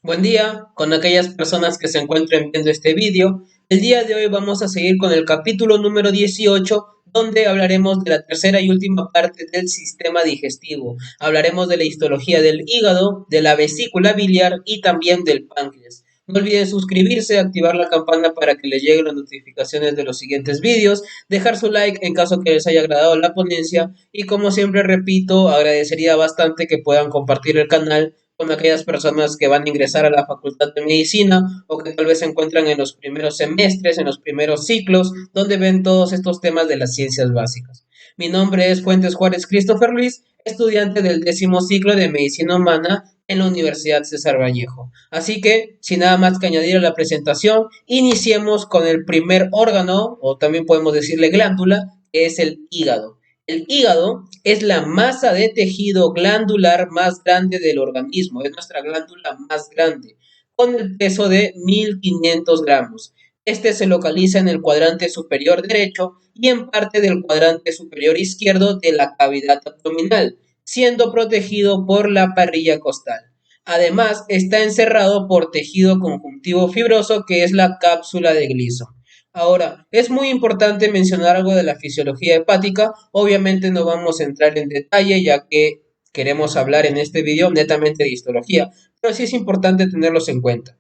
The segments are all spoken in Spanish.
Buen día con aquellas personas que se encuentren viendo este vídeo. El día de hoy vamos a seguir con el capítulo número 18, donde hablaremos de la tercera y última parte del sistema digestivo. Hablaremos de la histología del hígado, de la vesícula biliar y también del páncreas. No olviden suscribirse, activar la campana para que les lleguen las notificaciones de los siguientes vídeos, dejar su like en caso que les haya agradado la ponencia y como siempre repito, agradecería bastante que puedan compartir el canal con aquellas personas que van a ingresar a la Facultad de Medicina o que tal vez se encuentran en los primeros semestres, en los primeros ciclos, donde ven todos estos temas de las ciencias básicas. Mi nombre es Fuentes Juárez Christopher Luis, estudiante del 10º ciclo de Medicina Humana en la Universidad César Vallejo. Así que, sin nada más que añadir a la presentación, iniciemos con el primer órgano, o también podemos decirle glándula, que es el hígado. El hígado es la masa de tejido glandular más grande del organismo, es nuestra glándula más grande, con el peso de 1500 gramos. Este se localiza en el cuadrante superior derecho y en parte del cuadrante superior izquierdo de la cavidad abdominal, siendo protegido por la parrilla costal. Además, está encerrado por tejido conjuntivo fibroso que es la cápsula de Gleason. Ahora, es muy importante mencionar algo de la fisiología hepática. Obviamente no vamos a entrar en detalle ya que queremos hablar en este video netamente de histología, pero sí es importante tenerlos en cuenta.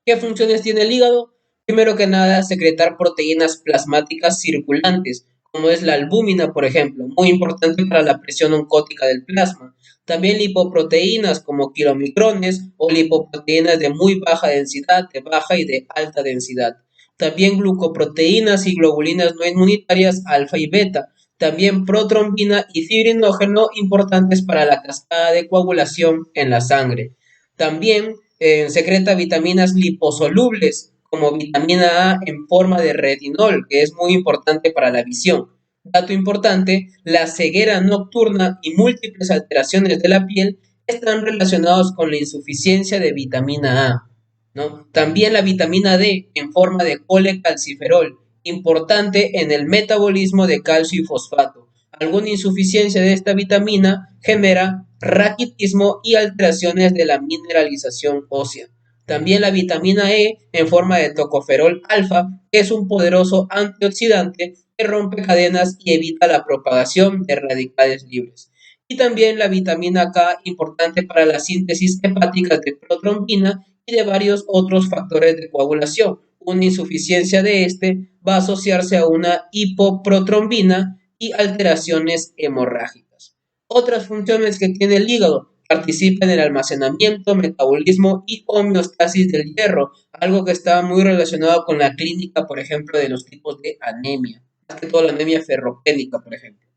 ¿Qué funciones tiene el hígado? Primero que nada, secretar proteínas plasmáticas circulantes, como es la albúmina, por ejemplo, muy importante para la presión oncótica del plasma. También lipoproteínas como kilomicrones o lipoproteínas de muy baja densidad, de baja y de alta densidad. También glucoproteínas y globulinas no inmunitarias alfa y beta. También protrombina y fibrinógeno importantes para la cascada de coagulación en la sangre. También secreta vitaminas liposolubles como vitamina A en forma de retinol, que es muy importante para la visión. Dato importante, la ceguera nocturna y múltiples alteraciones de la piel están relacionados con la insuficiencia de vitamina A, ¿no? También la vitamina D en forma de colecalciferol, importante en el metabolismo de calcio y fosfato. Alguna insuficiencia de esta vitamina genera raquitismo y alteraciones de la mineralización ósea. También la vitamina E en forma de tocoferol alfa, que es un poderoso antioxidante que rompe cadenas y evita la propagación de radicales libres. Y también la vitamina K, importante para la síntesis hepática de protrombina y de varios otros factores de coagulación. Una insuficiencia de este va a asociarse a una hipoprotrombina y alteraciones hemorrágicas. Otras funciones que tiene el hígado: participa en el almacenamiento, metabolismo y homeostasis del hierro, algo que está muy relacionado con la clínica, por ejemplo, de los tipos de anemia, más que todo la anemia ferropénica, por ejemplo.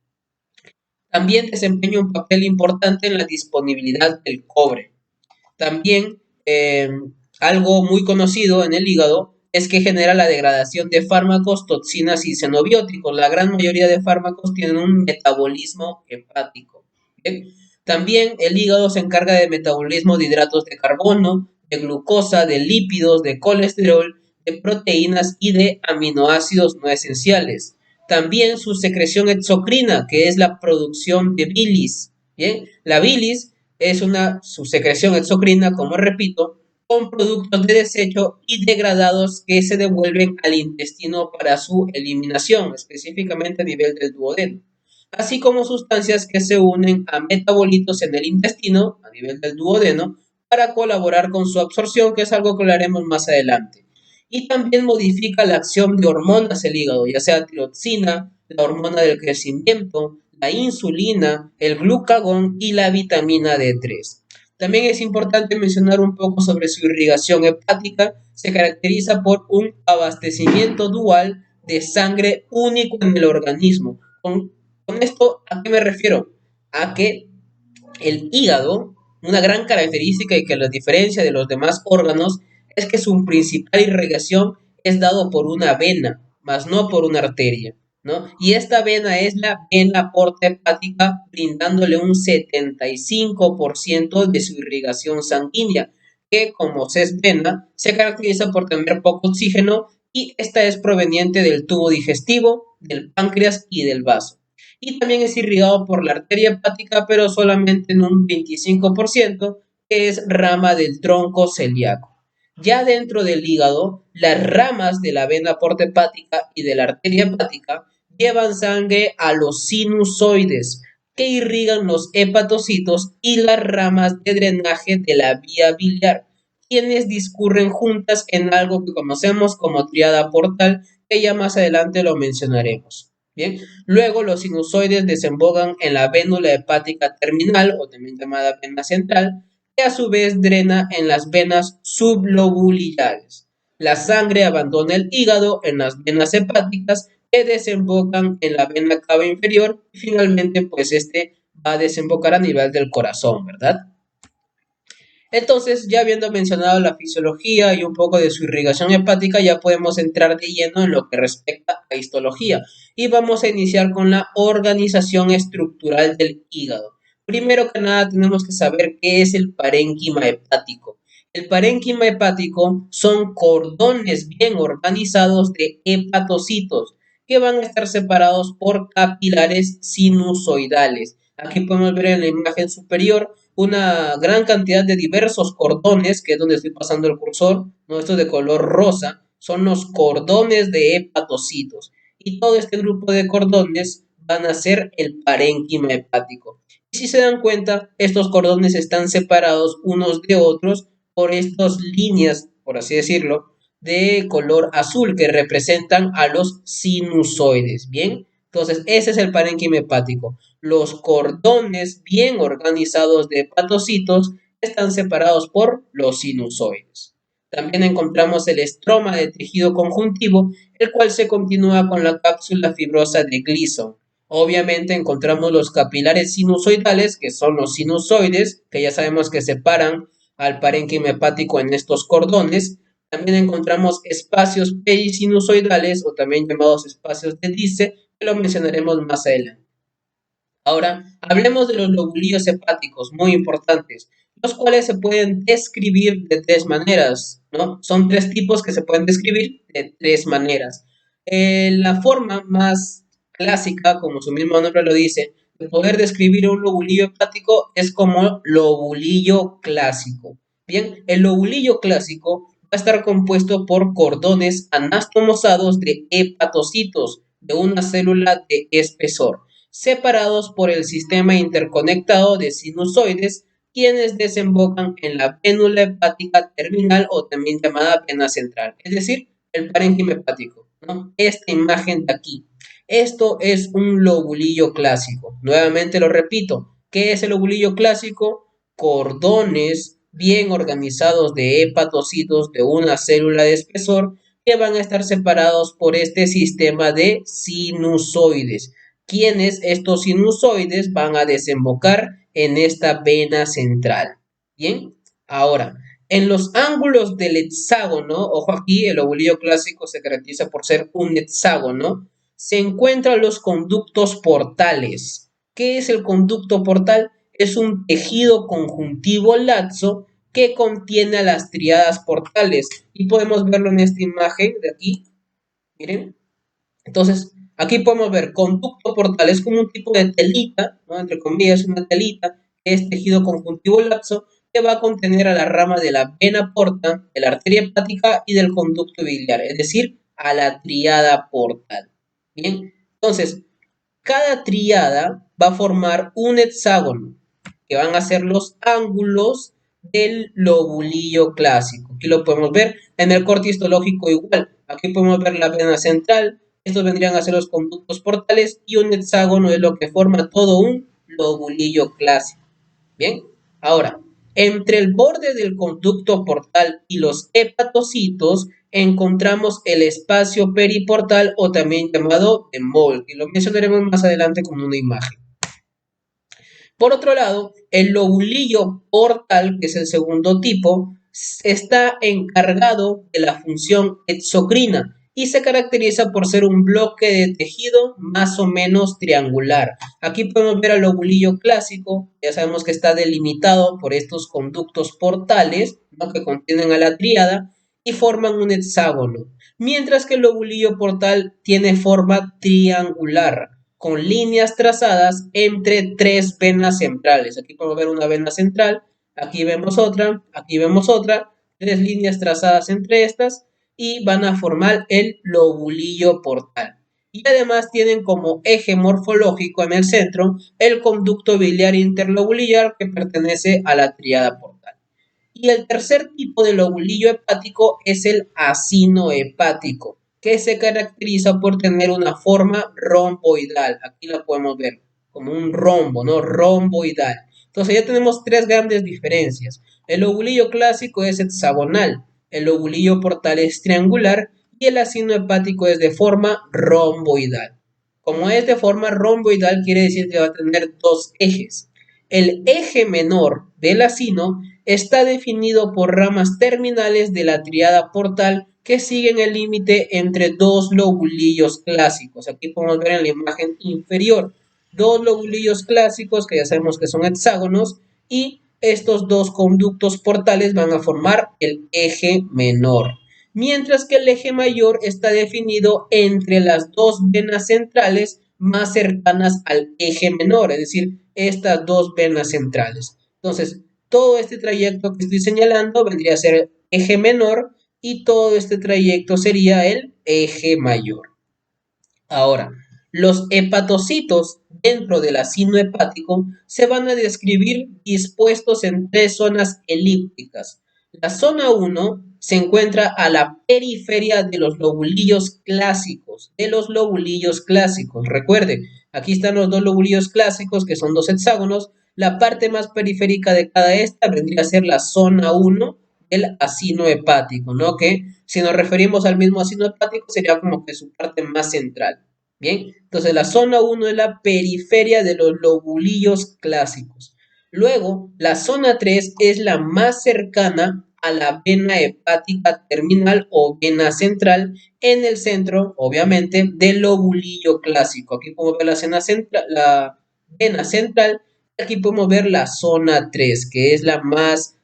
También desempeña un papel importante en la disponibilidad del cobre. También algo muy conocido en el hígado es que genera la degradación de fármacos, toxinas y xenobióticos. La gran mayoría de fármacos tienen un metabolismo hepático. ¿Bien? También el hígado se encarga de metabolismo de hidratos de carbono, de glucosa, de lípidos, de colesterol, de proteínas y de aminoácidos no esenciales. También su secreción exocrina, que es la producción de bilis. ¿Bien? La bilis es su secreción exocrina, como repito, con productos de desecho y degradados que se devuelven al intestino para su eliminación, específicamente a nivel del duodeno, así como sustancias que se unen a metabolitos en el intestino, a nivel del duodeno, para colaborar con su absorción, que es algo que hablaremos más adelante. Y también modifica la acción de hormonas del hígado, ya sea tiroxina, la hormona del crecimiento, la insulina, el glucagón y la vitamina D3. También es importante mencionar un poco sobre su irrigación hepática. Se caracteriza por un abastecimiento dual de sangre único en el organismo. Con esto, ¿a qué me refiero? A que el hígado, una gran característica y que la diferencia de los demás órganos es que su principal irrigación es dado por una vena, más no por una arteria, ¿no? Y esta vena es la vena porta hepática, brindándole un 75% de su irrigación sanguínea, que como se es vena, se caracteriza por tener poco oxígeno y esta es proveniente del tubo digestivo, del páncreas y del vaso. Y también es irrigado por la arteria hepática, pero solamente en un 25%, que es rama del tronco celíaco. Ya dentro del hígado, las ramas de la vena porta hepática y de la arteria hepática llevan sangre a los sinusoides, que irrigan los hepatocitos y las ramas de drenaje de la vía biliar, quienes discurren juntas en algo que conocemos como tríada portal, que ya más adelante lo mencionaremos. Bien, luego los sinusoides desembocan en la vénula hepática terminal, o también llamada vena central, que a su vez drena en las venas sublobulares. La sangre abandona el hígado en las venas hepáticas que desembocan en la vena cava inferior y finalmente pues este va a desembocar a nivel del corazón, ¿verdad? Entonces, ya habiendo mencionado la fisiología y un poco de su irrigación hepática, ya podemos entrar de lleno en lo que respecta a histología. Y vamos a iniciar con la organización estructural del hígado. Primero que nada, tenemos que saber qué es el parénquima hepático. El parénquima hepático son cordones bien organizados de hepatocitos que van a estar separados por capilares sinusoidales. Aquí podemos ver en la imagen superior una gran cantidad de diversos cordones, que es donde estoy pasando el cursor, ¿no? Estos de color rosa, son los cordones de hepatocitos. Y todo este grupo de cordones van a ser el parénquima hepático. Y si se dan cuenta, estos cordones están separados unos de otros por estas líneas, por así decirlo, de color azul que representan a los sinusoides. Bien, entonces ese es el parénquima hepático. Los cordones bien organizados de hepatocitos están separados por los sinusoides. También encontramos el estroma de tejido conjuntivo, el cual se continúa con la cápsula fibrosa de Gleason. Obviamente encontramos los capilares sinusoidales, que son los sinusoides, que ya sabemos que separan al parénquima hepático en estos cordones. También encontramos espacios perisinusoidales, o también llamados espacios de Dice, que lo mencionaremos más adelante. Ahora, hablemos de los lobulillos hepáticos, muy importantes, los cuales se pueden describir de tres maneras, ¿no? Son tres tipos que se pueden describir de tres maneras. La forma más clásica, como su mismo nombre lo dice, de poder describir un lobulillo hepático es como lobulillo clásico. Bien, el lobulillo clásico va a estar compuesto por cordones anastomosados de hepatocitos de una célula de espesor, separados por el sistema interconectado de sinusoides, quienes desembocan en la vénula hepática terminal o también llamada vena central, es decir, el parénquima hepático, ¿no? Esta imagen de aquí. Esto es un lobulillo clásico. Nuevamente lo repito. ¿Qué es el lobulillo clásico? Cordones bien organizados de hepatocitos de una célula de espesor que van a estar separados por este sistema de sinusoides, quienes estos sinusoides van a desembocar en esta vena central. Bien, ahora, en los ángulos del hexágono, ojo aquí, el lobulillo clásico se caracteriza por ser un hexágono, se encuentran los conductos portales. ¿Qué es el conducto portal? Es un tejido conjuntivo laxo que contiene a las tríadas portales. Y podemos verlo en esta imagen de aquí. Miren. Entonces, aquí podemos ver conducto portal, es como un tipo de telita, ¿no? Entre comillas, una telita, que es tejido conjuntivo laxo, que va a contener a la rama de la vena porta, de la arteria hepática y del conducto biliar, es decir, a la tríada portal. Bien, entonces, cada tríada va a formar un hexágono, que van a ser los ángulos del lobulillo clásico. Aquí lo podemos ver en el corte histológico igual. Aquí podemos ver la vena central. Estos vendrían a ser los conductos portales y un hexágono es lo que forma todo un lobulillo clásico. Bien, ahora, entre el borde del conducto portal y los hepatocitos encontramos el espacio periportal o también llamado de Moll, que lo mencionaremos más adelante con una imagen. Por otro lado, el lobulillo portal, que es el segundo tipo, está encargado de la función exocrina y se caracteriza por ser un bloque de tejido más o menos triangular. Aquí podemos ver al lobulillo clásico, ya sabemos que está delimitado por estos conductos portales, ¿no?, que contienen a la tríada y forman un hexágono, mientras que el lobulillo portal tiene forma triangular, con líneas trazadas entre tres venas centrales. Aquí podemos ver una vena central aquí vemos otra, tres líneas trazadas entre estas y van a formar el lobulillo portal. Y además tienen como eje morfológico en el centro el conducto biliar interlobulillar que pertenece a la tríada portal. Y el tercer tipo de lobulillo hepático es el acino hepático, que se caracteriza por tener una forma romboidal. Aquí la podemos ver como un rombo, ¿no? Romboidal. Entonces ya tenemos tres grandes diferencias. El lobulillo clásico es hexagonal, el lobulillo portal es triangular y el acino hepático es de forma romboidal. Como es de forma romboidal, quiere decir que va a tener dos ejes. El eje menor del acino está definido por ramas terminales de la tríada portal que siguen el límite entre dos lobulillos clásicos. Aquí podemos ver en la imagen inferior dos lobulillos clásicos que ya sabemos que son hexágonos y estos dos conductos portales van a formar el eje menor. Mientras que el eje mayor está definido entre las dos venas centrales más cercanas al eje menor, es decir, estas dos venas centrales. Entonces, todo este trayecto que estoy señalando vendría a ser el eje menor y todo este trayecto sería el eje mayor. Ahora, los hepatocitos dentro del acino hepático se van a describir dispuestos en tres zonas elípticas. La zona 1 se encuentra a la periferia de los lobulillos clásicos, Recuerde, aquí están los dos lobulillos clásicos que son dos hexágonos. La parte más periférica de cada esta vendría a ser la zona 1 del acino hepático, ¿no? Que si nos referimos al mismo acino hepático sería como que su parte más central. Bien, entonces la zona 1 es la periferia de los lobulillos clásicos. Luego, la zona 3 es la más cercana a la vena hepática terminal o vena central en el centro, obviamente, del lobulillo clásico. Aquí podemos ver la vena central, aquí podemos ver la zona 3, que es la más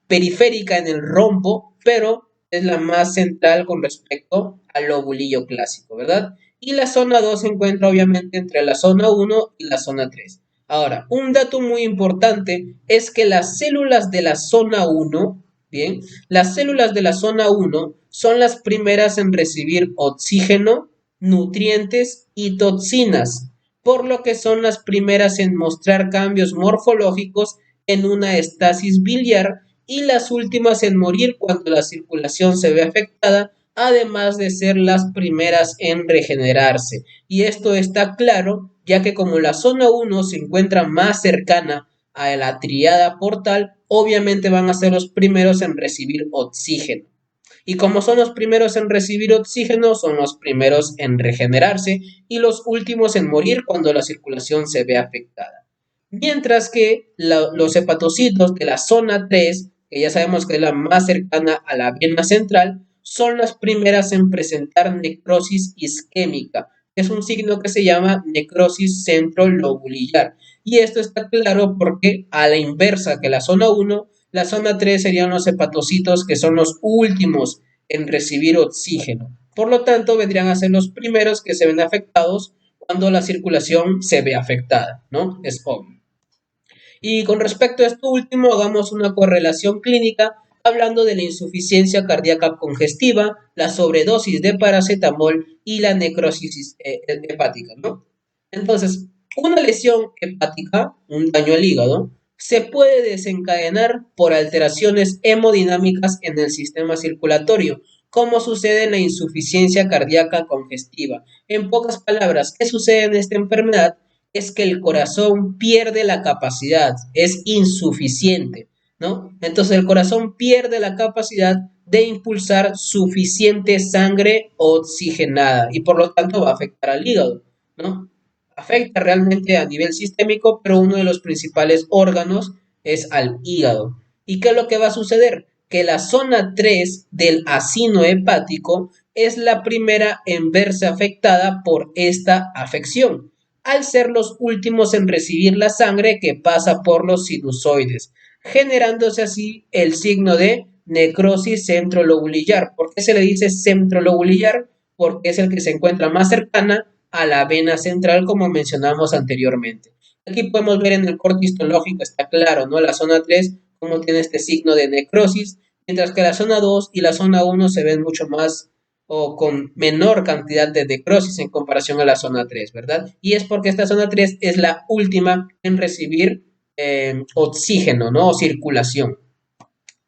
periférica en el rombo, pero es la más central con respecto al lobulillo clásico, ¿verdad? Y la zona 2 se encuentra obviamente entre la zona 1 y la zona 3. Ahora, un dato muy importante es que las células de la zona 1, bien, las células de la zona 1 son las primeras en recibir oxígeno, nutrientes y toxinas, por lo que son las primeras en mostrar cambios morfológicos en una estasis biliar y las últimas en morir cuando la circulación se ve afectada, además de ser las primeras en regenerarse. Y esto está claro, ya que como la zona 1 se encuentra más cercana a la tríada portal, obviamente van a ser los primeros en recibir oxígeno. Y como son los primeros en recibir oxígeno, son los primeros en regenerarse y los últimos en morir cuando la circulación se ve afectada. Mientras que los hepatocitos de la zona 3, que ya sabemos que es la más cercana a la vena central, son las primeras en presentar necrosis isquémica. Es un signo que se llama necrosis centrolobulillar. Y esto está claro porque a la inversa que la zona 1, la zona 3 serían los hepatocitos que son los últimos en recibir oxígeno. Por lo tanto, vendrían a ser los primeros que se ven afectados cuando la circulación se ve afectada, ¿no? Es obvio. Y con respecto a esto último, hagamos una correlación clínica hablando de la insuficiencia cardíaca congestiva, la sobredosis de paracetamol y la necrosis hepática, ¿no? Entonces, una lesión hepática, un daño al hígado, se puede desencadenar por alteraciones hemodinámicas en el sistema circulatorio, como sucede en la insuficiencia cardíaca congestiva. En pocas palabras, ¿qué sucede en esta enfermedad? Es que el corazón pierde la capacidad, es insuficiente, ¿no? Entonces el corazón pierde la capacidad de impulsar suficiente sangre oxigenada y por lo tanto va a afectar al hígado, ¿no? Afecta realmente a nivel sistémico, pero uno de los principales órganos es al hígado. ¿Y qué es lo que va a suceder? Que la zona 3 del acino hepático es la primera en verse afectada por esta afección, al ser los últimos en recibir la sangre que pasa por los sinusoides, generándose así el signo de necrosis centrolobulillar. ¿Por qué se le dice centrolobulillar? Porque es el que se encuentra más cercana a la vena central, como mencionamos anteriormente. Aquí podemos ver en el corte histológico, está claro, ¿no? La zona 3, como tiene este signo de necrosis, mientras que la zona 2 y la zona 1 se ven mucho más o con menor cantidad de necrosis en comparación a la zona 3, ¿verdad? Y es porque esta zona 3 es la última en recibir oxígeno, ¿no? O circulación.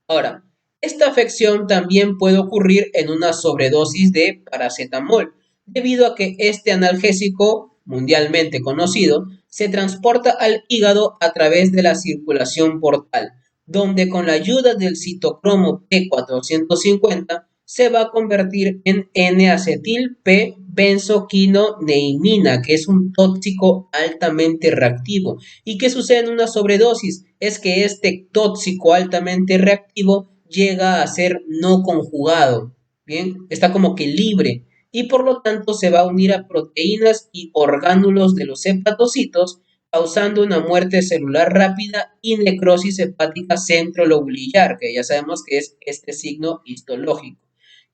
Ahora, esta afección también puede ocurrir en una sobredosis de paracetamol, debido a que este analgésico, mundialmente conocido, se transporta al hígado a través de la circulación portal, donde con la ayuda del citocromo P450 se va a convertir en N-acetil P-benzoquinoneimina, que es un tóxico altamente reactivo. ¿Y qué sucede en una sobredosis? Es que este tóxico altamente reactivo llega a ser no conjugado, ¿bien? Está como que libre y por lo tanto se va a unir a proteínas y orgánulos de los hepatocitos, causando una muerte celular rápida y necrosis hepática centrolobular, que ya sabemos que es este signo histológico,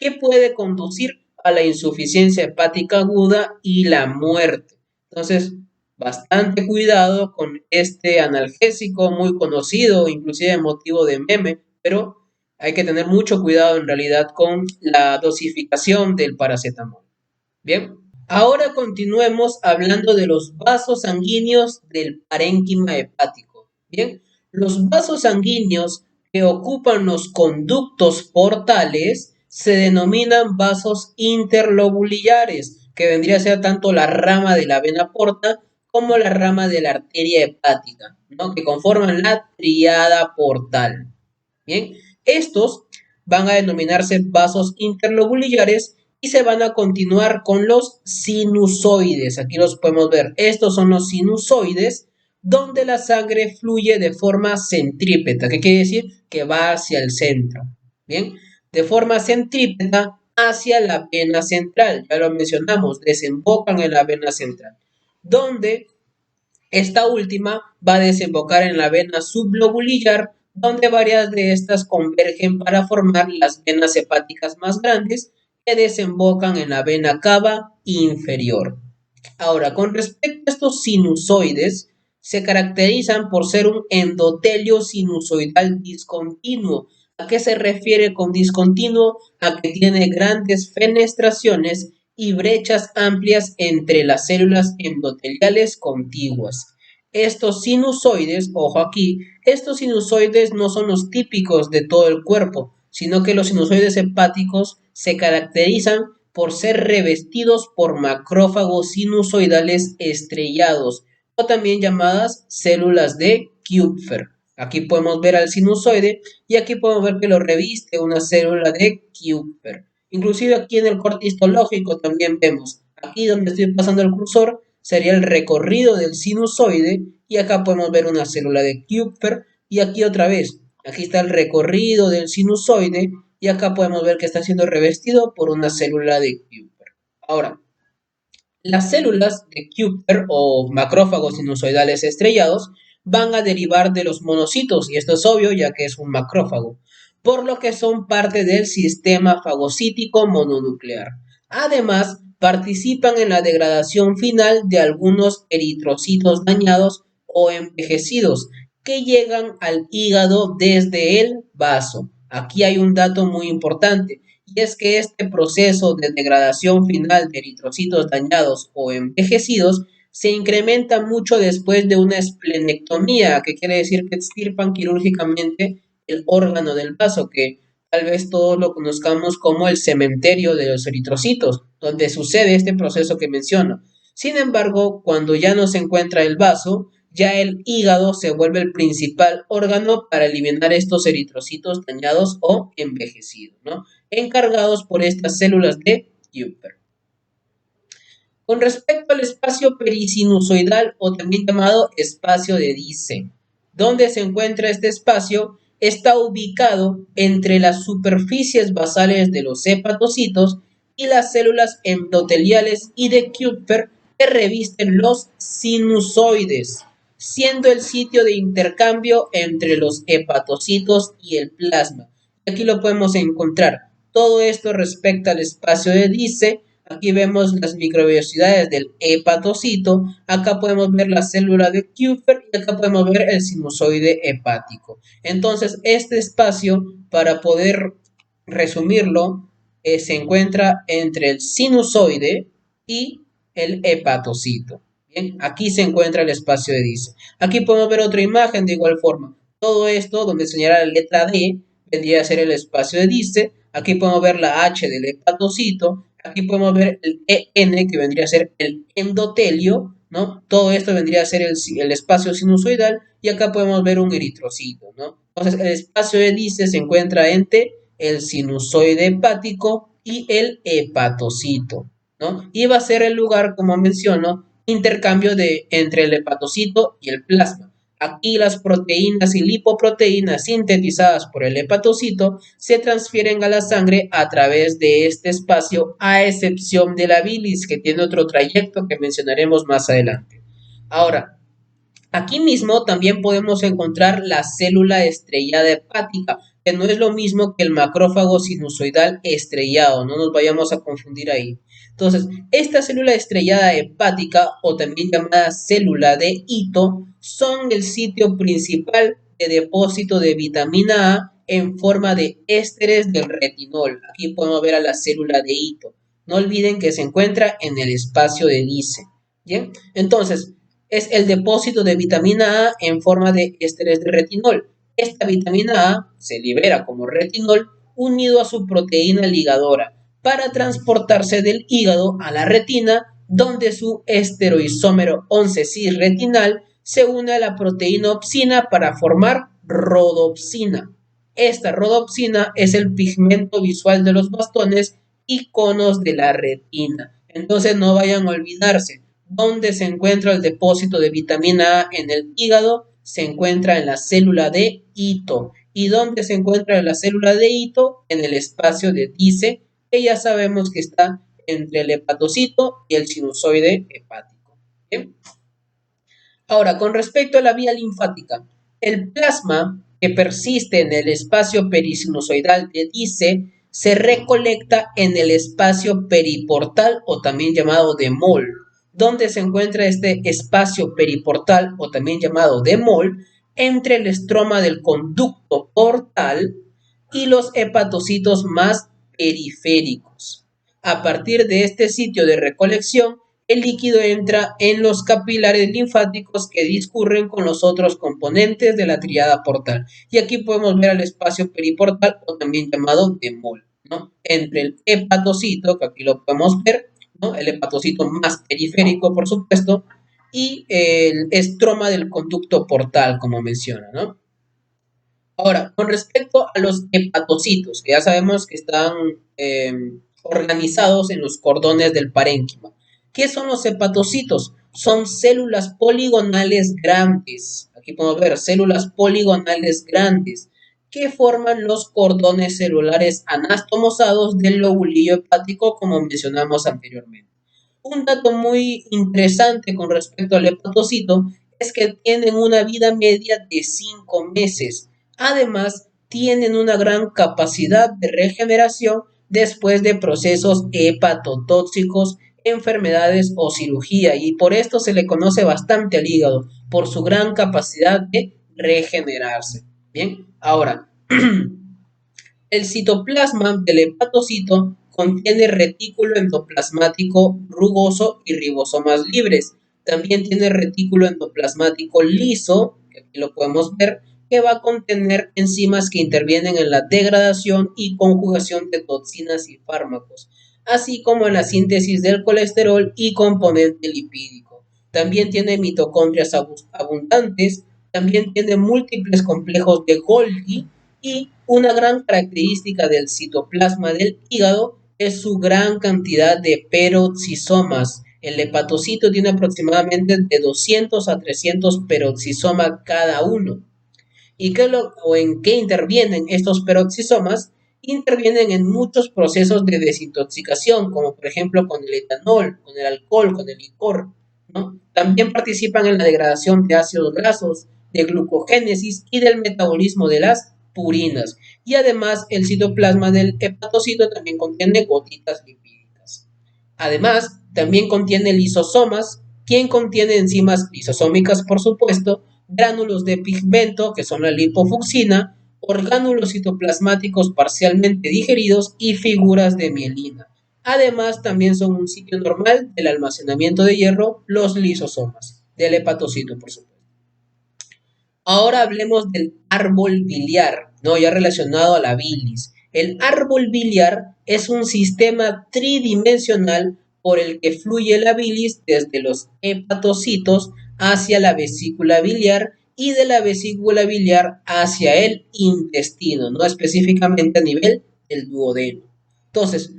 que puede conducir a la insuficiencia hepática aguda y la muerte. Entonces, bastante cuidado con este analgésico muy conocido, inclusive motivo de meme, pero hay que tener mucho cuidado en realidad con la dosificación del paracetamol. Bien, ahora continuemos hablando de los vasos sanguíneos del parénquima hepático. Bien, los vasos sanguíneos que ocupan los conductos portales se denominan vasos interlobulares, que vendría a ser tanto la rama de la vena porta como la rama de la arteria hepática, ¿no? Que conforman la tríada portal. Bien, estos van a denominarse vasos interlobulares y se van a continuar con los sinusoides. Aquí los podemos ver. Estos son los sinusoides donde la sangre fluye de forma centrípeta. ¿Qué quiere decir? Que va hacia el centro. Bien, de forma centrípeta hacia la vena central. Ya lo mencionamos, desembocan en la vena central. Donde esta última va a desembocar en la vena sublobular, donde varias de estas convergen para formar las venas hepáticas más grandes que desembocan en la vena cava inferior. Ahora, con respecto a estos sinusoides, se caracterizan por ser un endotelio sinusoidal discontinuo. ¿A qué se refiere con discontinuo? A que tiene grandes fenestraciones y brechas amplias entre las células endoteliales contiguas. Estos sinusoides, ojo aquí, estos sinusoides no son los típicos de todo el cuerpo, sino que los sinusoides hepáticos se caracterizan por ser revestidos por macrófagos sinusoidales estrellados, o también llamadas células de Kupfer. Aquí podemos ver al sinusoide y aquí podemos ver que lo reviste una célula de Kupfer. Inclusive aquí en el corte histológico también vemos, aquí donde estoy pasando el cursor, sería el recorrido del sinusoide y acá podemos ver una célula de Kupfer y aquí otra vez, aquí está el recorrido del sinusoide y acá podemos ver que está siendo revestido por una célula de Kupfer. Ahora, las células de Kupfer o macrófagos sinusoidales estrellados van a derivar de los monocitos, y esto es obvio ya que es un macrófago, por lo que son parte del sistema fagocítico mononuclear. Además, participan en la degradación final de algunos eritrocitos dañados o envejecidos que llegan al hígado desde el vaso. Aquí hay un dato muy importante y es que este proceso de degradación final de eritrocitos dañados o envejecidos se incrementa mucho después de una esplenectomía, que quiere decir que extirpan quirúrgicamente el órgano del vaso, que tal vez todos lo conozcamos como el cementerio de los eritrocitos, donde sucede este proceso que menciono. Sin embargo, cuando ya no se encuentra el vaso, ya el hígado se vuelve el principal órgano para eliminar estos eritrocitos dañados o envejecidos, ¿no? Encargados por estas células de Kupfer. Con respecto al espacio perisinusoidal o también llamado espacio de Dice, ¿dónde se encuentra este espacio? Está ubicado entre las superficies basales de los hepatocitos y las células endoteliales y de Kupfer que revisten los sinusoides, siendo el sitio de intercambio entre los hepatocitos y el plasma. Aquí lo podemos encontrar. Todo esto respecto al espacio de Dice. Aquí vemos las microvellosidades del hepatocito, acá podemos ver la célula de Kupffer y acá podemos ver el sinusoide hepático. Entonces, este espacio, para poder resumirlo, se encuentra entre el sinusoide y el hepatocito. Bien, aquí se encuentra el espacio de Dice. Aquí podemos ver otra imagen de igual forma. Todo esto, donde señala la letra D, vendría a ser el espacio de Dice. Aquí podemos ver la H del hepatocito. Aquí podemos ver el EN, que vendría a ser el endotelio, ¿no? Todo esto vendría a ser el espacio sinusoidal. Y acá podemos ver un eritrocito, ¿no? Entonces, el espacio de Dice se encuentra entre el sinusoide hepático y el hepatocito, ¿no? Y va a ser el lugar, como menciono, intercambio entre el hepatocito y el plasma. Aquí las proteínas y lipoproteínas sintetizadas por el hepatocito se transfieren a la sangre a través de este espacio, a excepción de la bilis, que tiene otro trayecto que mencionaremos más adelante. Ahora, aquí mismo también podemos encontrar la célula estrellada hepática, que no es lo mismo que el macrófago sinusoidal estrellado, no nos vayamos a confundir ahí. Entonces, esta célula estrellada hepática, o también llamada célula de Ito, son el sitio principal de depósito de vitamina A en forma de ésteres del retinol. Aquí podemos ver a la célula de Ito. No olviden que se encuentra en el espacio de Dice. Bien, entonces, es el depósito de vitamina A en forma de ésteres de retinol. Esta vitamina A se libera como retinol unido a su proteína ligadora para transportarse del hígado a la retina, donde su esteroisómero 11-cis-retinal se une a la proteína opsina para formar rodopsina. Esta rodopsina es el pigmento visual de los bastones y conos de la retina. Entonces no vayan a olvidarse, ¿dónde se encuentra el depósito de vitamina A en el hígado? Se encuentra en la célula de Ito. ¿Y dónde se encuentra la célula de Ito? En el espacio de Dice, que ya sabemos que está entre el hepatocito y el sinusoide hepático. ¿Bien? Ahora, con respecto a la vía linfática, el plasma que persiste en el espacio perisinusoidal de Dice se recolecta en el espacio periportal o también llamado de Moll. ¿Dónde se encuentra este espacio periportal o también llamado de Moll? Entre el estroma del conducto portal y los hepatocitos más periféricos. A partir de este sitio de recolección, el líquido entra en los capilares linfáticos que discurren con los otros componentes de la tríada portal. Y aquí podemos ver el espacio periportal o también llamado de Moll, ¿no? Entre el hepatocito, que aquí lo podemos ver, ¿no? El hepatocito más periférico, por supuesto, y el estroma del conducto portal, como menciona, ¿no? Ahora, con respecto a los hepatocitos, que ya sabemos que están eh, organizados en los cordones del parénquima. ¿Qué son los hepatocitos? Son células poligonales grandes. Aquí podemos ver células poligonales grandes que forman los cordones celulares anastomosados del lobulillo hepático, como mencionamos anteriormente. Un dato muy interesante con respecto al hepatocito es que tienen una vida media de 5 meses. Además, tienen una gran capacidad de regeneración después de procesos hepatotóxicos, enfermedades o cirugía, y por esto se le conoce bastante al hígado, por su gran capacidad de regenerarse. Bien, ahora, el citoplasma del hepatocito contiene retículo endoplasmático rugoso y ribosomas libres. También tiene retículo endoplasmático liso, que aquí lo podemos ver, que va a contener enzimas que intervienen en la degradación y conjugación de toxinas y fármacos, así como en la síntesis del colesterol y componente lipídico. También tiene mitocondrias abundantes, también tiene múltiples complejos de Golgi, y una gran característica del citoplasma del hígado es su gran cantidad de peroxisomas. El hepatocito tiene aproximadamente de 200 a 300 peroxisomas cada uno. ¿Y en qué intervienen estos peroxisomas? Intervienen en muchos procesos de desintoxicación, como por ejemplo con el etanol, con el alcohol, con el licor, ¿no? También participan en la degradación de ácidos grasos, de glucogénesis y del metabolismo de las purinas. Y además el citoplasma del hepatocito también contiene gotitas lipídicas. Además, también contiene lisosomas, quien contiene enzimas lisosómicas, por supuesto, gránulos de pigmento, que son la lipofucsina, orgánulos citoplasmáticos parcialmente digeridos y figuras de mielina. Además, también son un sitio normal del almacenamiento de hierro los lisosomas, del hepatocito, por supuesto. Ahora hablemos del árbol biliar, ¿no? Ya relacionado a la bilis. El árbol biliar es un sistema tridimensional por el que fluye la bilis desde los hepatocitos hacia la vesícula biliar y de la vesícula biliar hacia el intestino, no específicamente a nivel del duodeno. Entonces,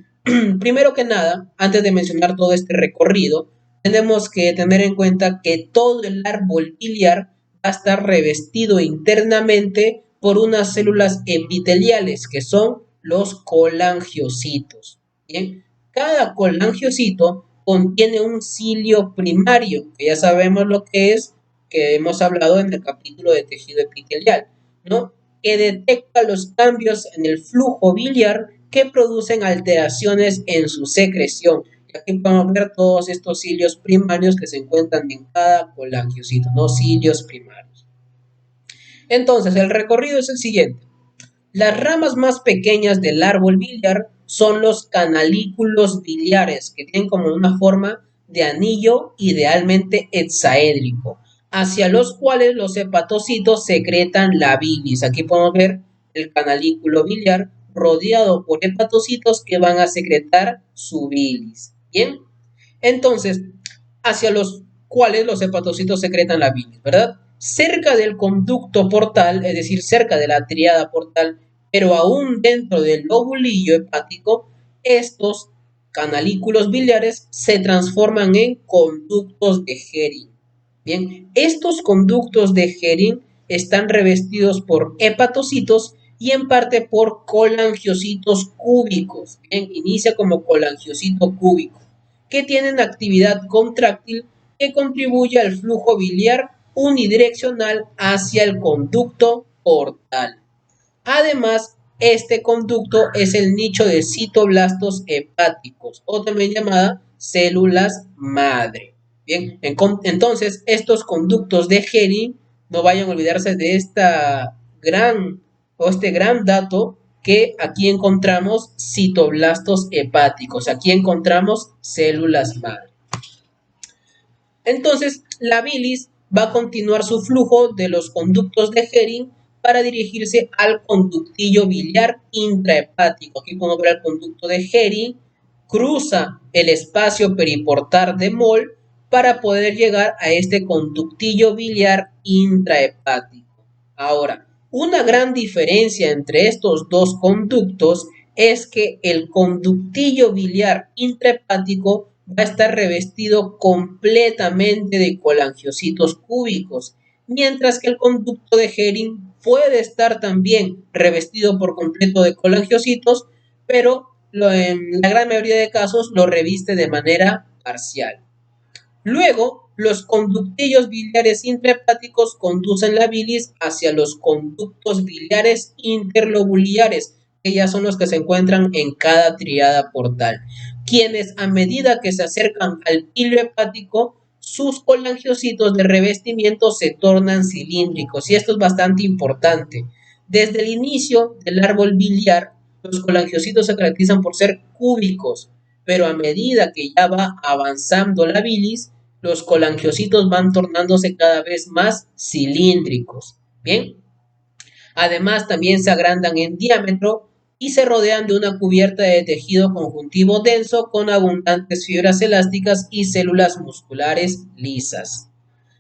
primero que nada, antes de mencionar todo este recorrido, tenemos que tener en cuenta que todo el árbol biliar va a estar revestido internamente por unas células epiteliales que son los colangiocitos. ¿Bien? Cada colangiocito contiene un cilio primario, que ya sabemos lo que es, que hemos hablado en el capítulo de tejido epitelial, ¿no? Que detecta los cambios en el flujo biliar que producen alteraciones en su secreción. Y aquí podemos ver todos estos cilios primarios que se encuentran en cada colangiocito, ¿no? Cilios primarios. Entonces, el recorrido es el siguiente. Las ramas más pequeñas del árbol biliar son los canalículos biliares, que tienen como una forma de anillo idealmente hexaédrico, hacia los cuales los hepatocitos secretan la bilis. Aquí podemos ver el canalículo biliar rodeado por hepatocitos que van a secretar su bilis. Bien, entonces, hacia los cuales los hepatocitos secretan la bilis, ¿verdad? Cerca del conducto portal, es decir, cerca de la triada portal, pero aún dentro del lobulillo hepático, estos canalículos biliares se transforman en conductos de Hering. Bien, estos conductos de Hering están revestidos por hepatocitos y en parte por colangiocitos cúbicos. Bien, inicia como colangiocito cúbico, que tienen actividad contráctil que contribuye al flujo biliar unidireccional hacia el conducto portal. Además, este conducto es el nicho de citoblastos hepáticos, o también llamada células madre. Bien, entonces estos conductos de Hering, no vayan a olvidarse de este gran dato, que aquí encontramos citoblastos hepáticos, aquí encontramos células madre. Entonces, la bilis va a continuar su flujo de los conductos de Hering para dirigirse al conductillo biliar intrahepático. Aquí podemos ver el conducto de Hering, cruza el espacio periportal de Moll para poder llegar a este conductillo biliar intrahepático. Ahora, una gran diferencia entre estos dos conductos es que el conductillo biliar intrahepático va a estar revestido completamente de colangiocitos cúbicos, mientras que el conducto de Hering puede estar también revestido por completo de colangiocitos, pero en la gran mayoría de casos lo reviste de manera parcial. Luego, los conductillos biliares intrahepáticos conducen la bilis hacia los conductos biliares interlobulares, que ya son los que se encuentran en cada triada portal, quienes a medida que se acercan al hilo hepático, sus colangiocitos de revestimiento se tornan cilíndricos, y esto es bastante importante. Desde el inicio del árbol biliar, los colangiocitos se caracterizan por ser cúbicos, pero a medida que ya va avanzando la bilis, los colangiocitos van tornándose cada vez más cilíndricos. Bien, además también se agrandan en diámetro y se rodean de una cubierta de tejido conjuntivo denso con abundantes fibras elásticas y células musculares lisas.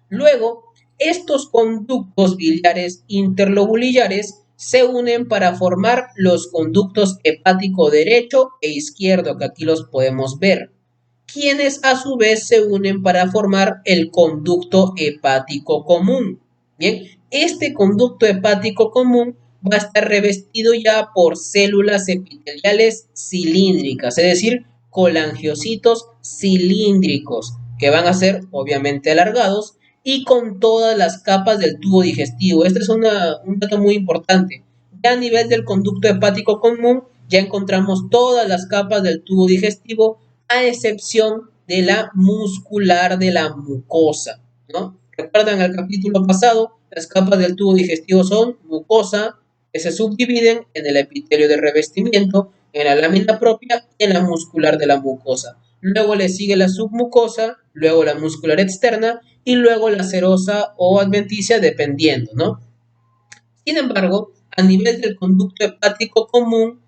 Luego, estos conductos biliares interlobulares se unen para formar los conductos hepático derecho e izquierdo, que aquí los podemos ver, quienes a su vez se unen para formar el conducto hepático común. Bien, este conducto hepático común va a estar revestido ya por células epiteliales cilíndricas, es decir, colangiocitos cilíndricos, que van a ser obviamente alargados y con todas las capas del tubo digestivo. Este es un dato muy importante. Ya a nivel del conducto hepático común, ya encontramos todas las capas del tubo digestivo a excepción de la muscular de la mucosa, ¿no? ¿Recuerdan el capítulo pasado? Las capas del tubo digestivo son mucosa, que se subdividen en el epitelio de revestimiento, en la lámina propia y en la muscular de la mucosa. Luego le sigue la submucosa, luego la muscular externa y luego la serosa o adventicia, dependiendo, ¿no? Sin embargo, a nivel del conducto hepático común,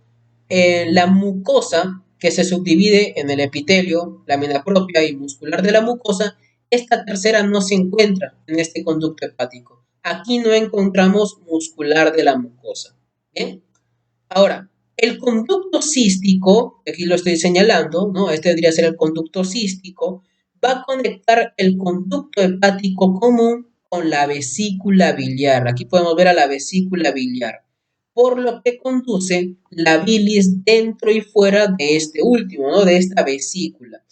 la mucosa, que se subdivide en el epitelio, lámina propia y muscular de la mucosa, esta tercera no se encuentra en este conducto hepático. Aquí no encontramos muscular de la mucosa. ¿Bien? Ahora, el conducto cístico, aquí lo estoy señalando, ¿no? Este debería ser el conducto cístico, va a conectar el conducto hepático común con la vesícula biliar. Aquí podemos ver a la vesícula biliar, por lo que conduce la bilis dentro y fuera de este último, ¿no? De esta vesícula.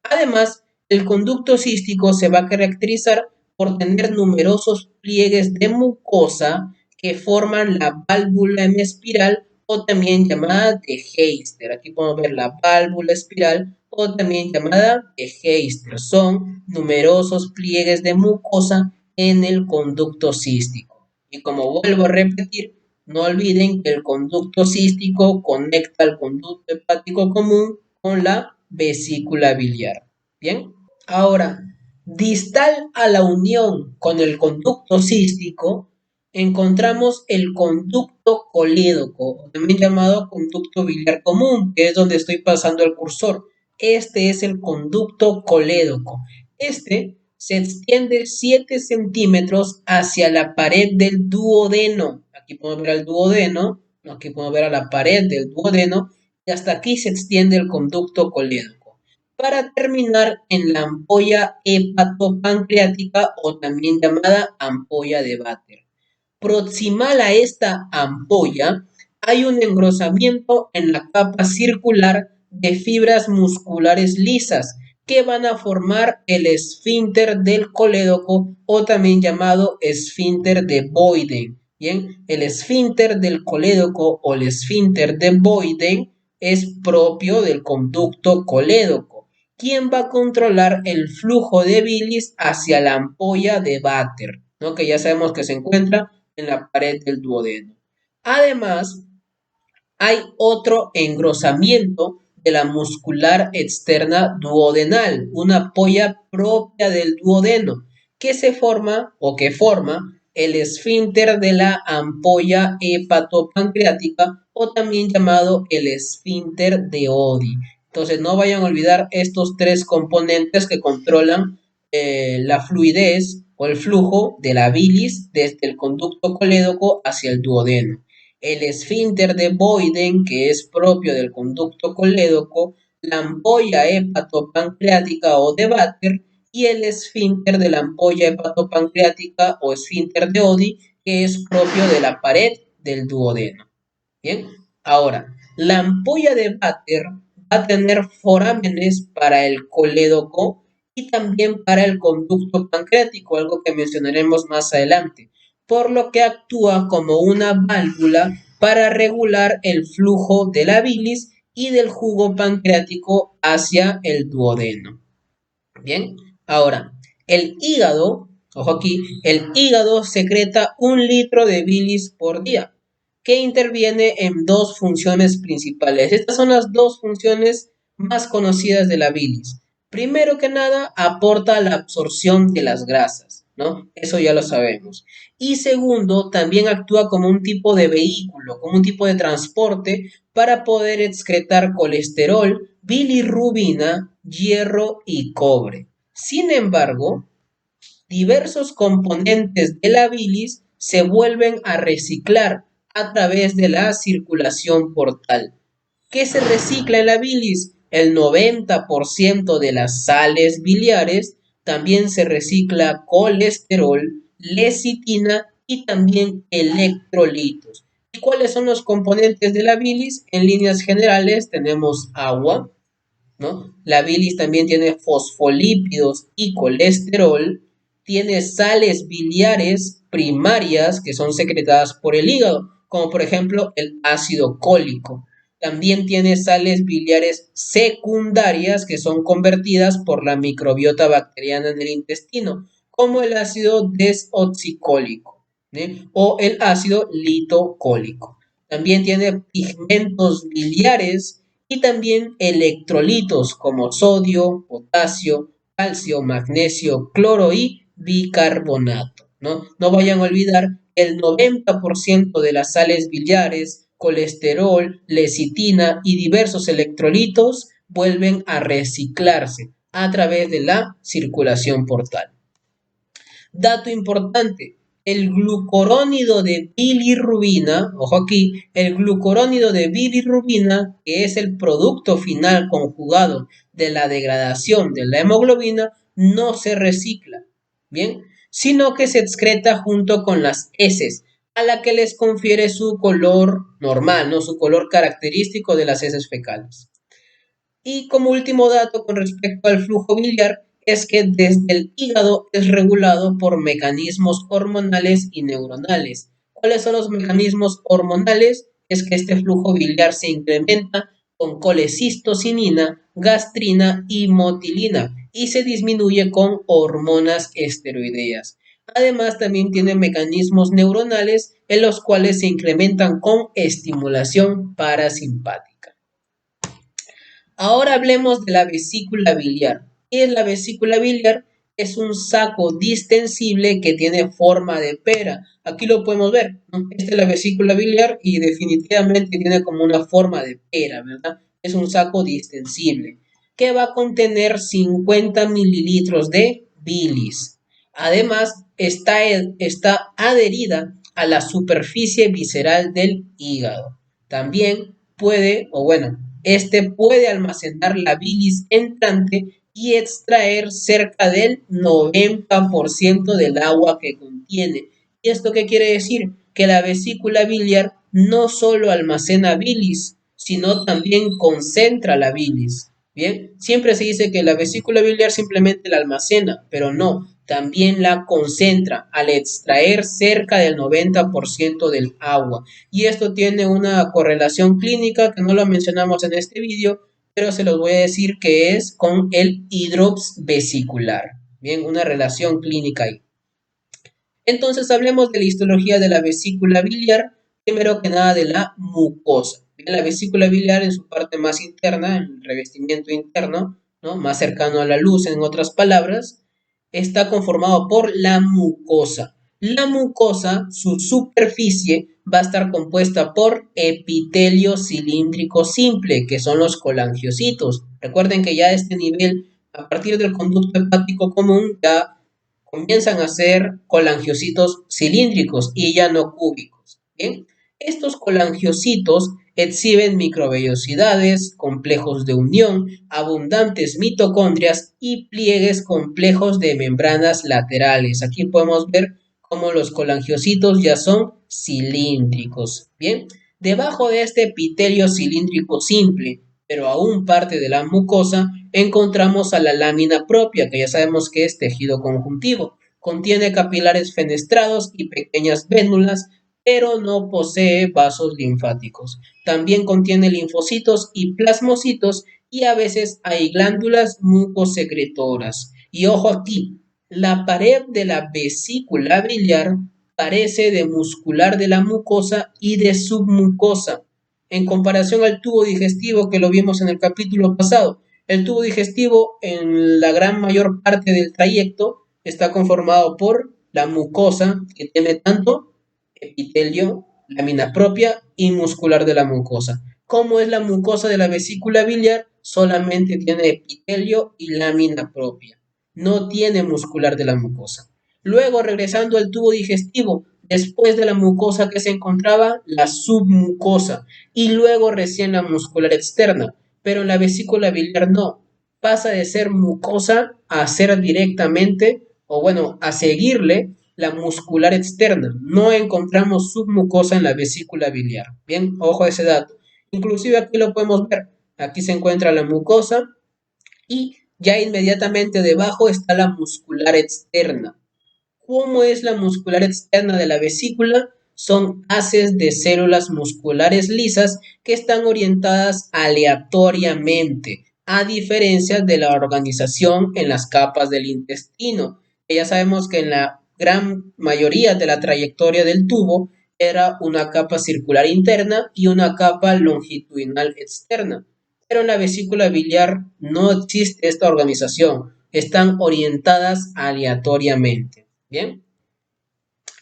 Además, el conducto cístico se va a caracterizar por tener numerosos pliegues de mucosa que forman la válvula en espiral o también llamada de Heister. Aquí podemos ver la válvula espiral o también llamada de Heister. Son numerosos pliegues de mucosa en el conducto cístico. Y como vuelvo a repetir, no olviden que el conducto cístico conecta al conducto hepático común con la vesícula biliar. Bien, ahora, distal a la unión con el conducto cístico, encontramos el conducto colédoco, también llamado conducto biliar común, que es donde estoy pasando el cursor. Este es el conducto colédoco. Este se extiende 7 centímetros hacia la pared del duodeno. Aquí podemos ver al duodeno, aquí podemos ver a la pared del duodeno, y hasta aquí se extiende el conducto colédoco, para terminar en la ampolla hepatopancreática o también llamada ampolla de Vater. Proximal a esta ampolla hay un engrosamiento en la capa circular de fibras musculares lisas que van a formar el esfínter del colédoco o también llamado esfínter de Boyden. Bien, el esfínter del colédoco o el esfínter de Boyden es propio del conducto colédoco, quien va a controlar el flujo de bilis hacia la ampolla de Vater, ¿no? Que ya sabemos que se encuentra en la pared del duodeno. Además, hay otro engrosamiento de la muscular externa duodenal, una ampolla propia del duodeno, que se forma o que forma el esfínter de la ampolla hepatopancreática o también llamado el esfínter de Oddi. Entonces no vayan a olvidar estos tres componentes que controlan la fluidez o el flujo de la bilis desde el conducto colédoco hacia el duodeno. El esfínter de Boyden, que es propio del conducto colédoco, la ampolla hepatopancreática o de Vater y el esfínter de la ampolla hepatopancreática o esfínter de Oddi, que es propio de la pared del duodeno. Bien, ahora, la ampolla de Vater va a tener forámenes para el colédoco y también para el conducto pancreático, algo que mencionaremos más adelante, por lo que actúa como una válvula para regular el flujo de la bilis y del jugo pancreático hacia el duodeno. Bien, ahora, el hígado, ojo aquí, el hígado secreta 1 litro de bilis por día, que interviene en dos funciones principales. Estas son las dos funciones más conocidas de la bilis. Primero que nada, aporta la absorción de las grasas, ¿no? Eso ya lo sabemos. Y segundo, también actúa como un tipo de vehículo, como un tipo de transporte para poder excretar colesterol, bilirrubina, hierro y cobre. Sin embargo, diversos componentes de la bilis se vuelven a reciclar a través de la circulación portal. ¿Qué se recicla en la bilis? El 90% de las sales biliares, también se recicla colesterol, lecitina y también electrolitos. ¿Y cuáles son los componentes de la bilis? En líneas generales tenemos agua, ¿no? La bilis también tiene fosfolípidos y colesterol, tiene sales biliares primarias que son secretadas por el hígado, como por ejemplo el ácido cólico. También tiene sales biliares secundarias que son convertidas por la microbiota bacteriana en el intestino, como el ácido desoxicólico, o el ácido litocólico. También tiene pigmentos biliares y también electrolitos como sodio, potasio, calcio, magnesio, cloro y bicarbonato. No vayan a olvidar que el 90% de las sales biliares, colesterol, lecitina y diversos electrolitos vuelven a reciclarse a través de la circulación portal. Dato importante, el glucurónido de bilirrubina, ojo aquí, el glucurónido de bilirrubina, que es el producto final conjugado de la degradación de la hemoglobina, no se recicla, ¿bien? Sino que se excreta junto con las heces, a la que les confiere su color normal, ¿no? Su color característico de las heces fecales. Y como último dato con respecto al flujo biliar, es que desde el hígado es regulado por mecanismos hormonales y neuronales. ¿Cuáles son los mecanismos hormonales? Es que este flujo biliar se incrementa con colecistocinina, gastrina y motilina y se disminuye con hormonas esteroideas. Además, también tiene mecanismos neuronales en los cuales se incrementan con estimulación parasimpática. Ahora hablemos de la vesícula biliar. ¿Qué es la vesícula biliar? Es un saco distensible que tiene forma de pera. Aquí lo podemos ver, ¿no? Esta es la vesícula biliar y definitivamente tiene como una forma de pera, ¿verdad? Es un saco distensible que va a contener 50 mililitros de bilis. Además, está adherida a la superficie visceral del hígado. También puede, o bueno, este puede almacenar la bilis entrante y extraer cerca del 90% del agua que contiene. ¿Y esto qué quiere decir? Que la vesícula biliar no solo almacena bilis, sino también concentra la bilis. Bien, siempre se dice que la vesícula biliar simplemente la almacena, pero no, también la concentra al extraer cerca del 90% del agua. Y esto tiene una correlación clínica que no lo mencionamos en este vídeo, pero se los voy a decir que es con el hidrops vesicular. Bien, una relación clínica ahí. Entonces hablemos de la histología de la vesícula biliar, primero que nada de la mucosa. La vesícula biliar en su parte más interna, el revestimiento interno, ¿no? Más cercano a la luz, en otras palabras, está conformado por la mucosa. La mucosa, su superficie, va a estar compuesta por epitelio cilíndrico simple, que son los colangiocitos. Recuerden que ya a este nivel, a partir del conducto hepático común, ya comienzan a ser colangiocitos cilíndricos y ya no cúbicos. ¿Bien? Estos colangiocitos exhiben microvellosidades, complejos de unión, abundantes mitocondrias y pliegues complejos de membranas laterales. Aquí podemos ver cómo los colangiocitos ya son cilíndricos. Bien, debajo de este epitelio cilíndrico simple, pero aún parte de la mucosa, encontramos a la lámina propia, que ya sabemos que es tejido conjuntivo. Contiene capilares fenestrados y pequeñas vénulas, pero no posee vasos linfáticos. También contiene linfocitos y plasmocitos y a veces hay glándulas mucosecretoras. Y ojo aquí, la pared de la vesícula biliar carece de muscular de la mucosa y de submucosa, en comparación al tubo digestivo que lo vimos en el capítulo pasado. El tubo digestivo en la gran mayor parte del trayecto está conformado por la mucosa, que tiene tanto epitelio, lámina propia y muscular de la mucosa. ¿Cómo es la mucosa de la vesícula biliar? Solamente tiene epitelio y lámina propia. No tiene muscular de la mucosa. Luego, regresando al tubo digestivo, después de la mucosa que se encontraba, la submucosa y luego recién la muscular externa. Pero en la vesícula biliar no. Pasa de ser mucosa a ser directamente, o bueno, a seguirle la muscular externa. No encontramos submucosa en la vesícula biliar. Bien, ojo a ese dato. Inclusive aquí lo podemos ver. Aquí se encuentra la mucosa y ya inmediatamente debajo está la muscular externa. ¿Cómo es la muscular externa de la vesícula? son haces de células musculares lisas que están orientadas aleatoriamente, a diferencia de la organización en las capas del intestino. Ya sabemos que en la gran mayoría de la trayectoria del tubo era una capa circular interna y una capa longitudinal externa. Pero en la vesícula biliar no existe esta organización, están orientadas aleatoriamente. Bien.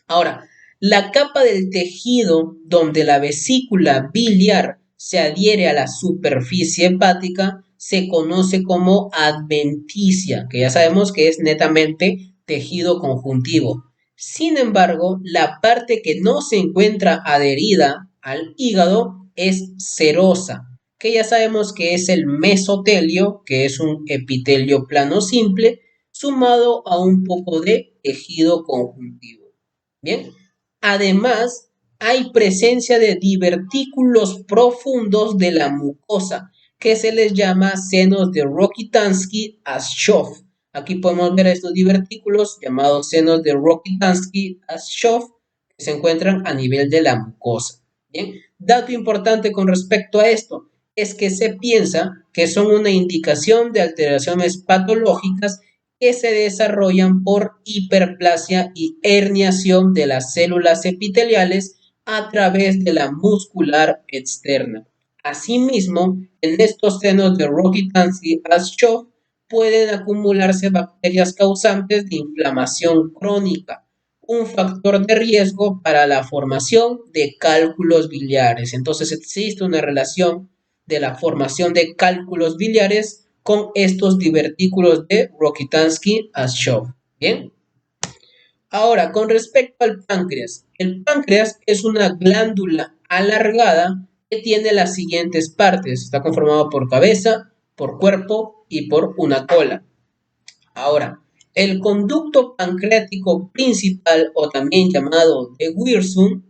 Ahora, la capa del tejido donde la vesícula biliar se adhiere a la superficie hepática se conoce como adventicia, que ya sabemos que es netamente tejido conjuntivo. Sin embargo, la parte que no se encuentra adherida al hígado es serosa, que ya sabemos que es el mesotelio, que es un epitelio plano simple, sumado a un poco de tejido conjuntivo. Bien, además hay presencia de divertículos profundos de la mucosa, que se les llama senos de Rokitansky-Aschoff. Aquí podemos ver estos divertículos llamados senos de Rokitansky-Aschoff que se encuentran a nivel de la mucosa. Bien, dato importante con respecto a esto es que se piensa que son una indicación de alteraciones patológicas que se desarrollan por hiperplasia y herniación de las células epiteliales a través de la muscular externa. Asimismo, en estos senos de Rokitansky-Aschoff pueden acumularse bacterias causantes de inflamación crónica, un factor de riesgo para la formación de cálculos biliares. Entonces existe una relación de la formación de cálculos biliares con estos divertículos de Rokitansky-Aschoff. Bien. Ahora, con respecto al páncreas. El páncreas es una glándula alargada que tiene las siguientes partes. Está conformado por cabeza, por cuerpo y por una cola. Ahora, el conducto pancreático principal, o también llamado de Wirsung,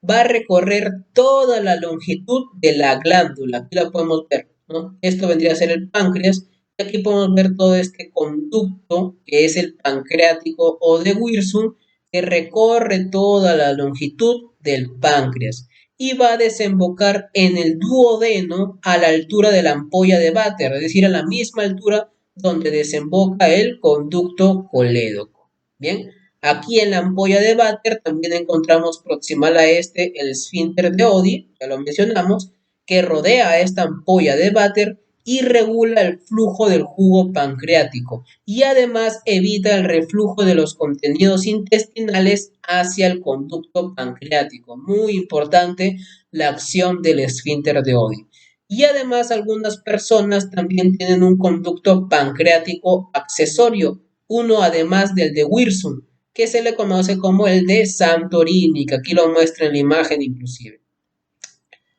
va a recorrer toda la longitud de la glándula. Aquí la podemos ver, ¿no? Esto vendría a ser el páncreas. Y aquí podemos ver todo este conducto, que es el pancreático o de Wirsung, que recorre toda la longitud del páncreas y va a desembocar en el duodeno a la altura de la ampolla de Vater, es decir, a la misma altura donde desemboca el conducto colédoco. Bien, aquí en la ampolla de Vater también encontramos proximal a este el esfínter de Oddi, ya lo mencionamos, que rodea a esta ampolla de Vater y regula el flujo del jugo pancreático y además evita el reflujo de los contenidos intestinales hacia el conducto pancreático. Muy importante la acción del esfínter de Oddi. Y además algunas personas también tienen un conducto pancreático accesorio, uno además del de Wirsung, que se le conoce como el de Santorini, que aquí lo muestra en la imagen inclusive.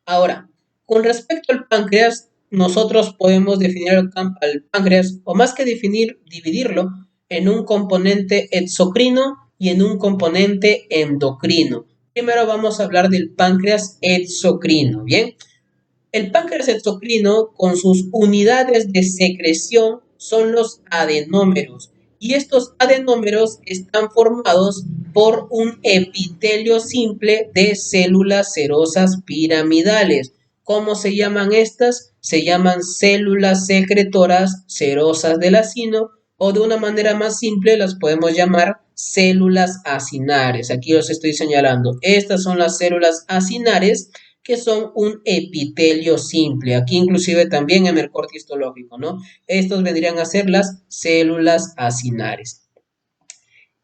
Ahora, con respecto al páncreas, nosotros podemos definir al páncreas, o más que definir, dividirlo en un componente exocrino y en un componente endocrino. Primero vamos a hablar del páncreas exocrino, ¿bien? El páncreas exocrino, con sus unidades de secreción, son los adenómeros. Y estos adenómeros están formados por un epitelio simple de células serosas piramidales. ¿Cómo se llaman estas? Se llaman células secretoras serosas del acino, o de una manera más simple las podemos llamar células acinares. Aquí los estoy señalando. Estas son las células acinares, que son un epitelio simple. Aquí inclusive también en el corte histológico, ¿no? Estos vendrían a ser las células acinares.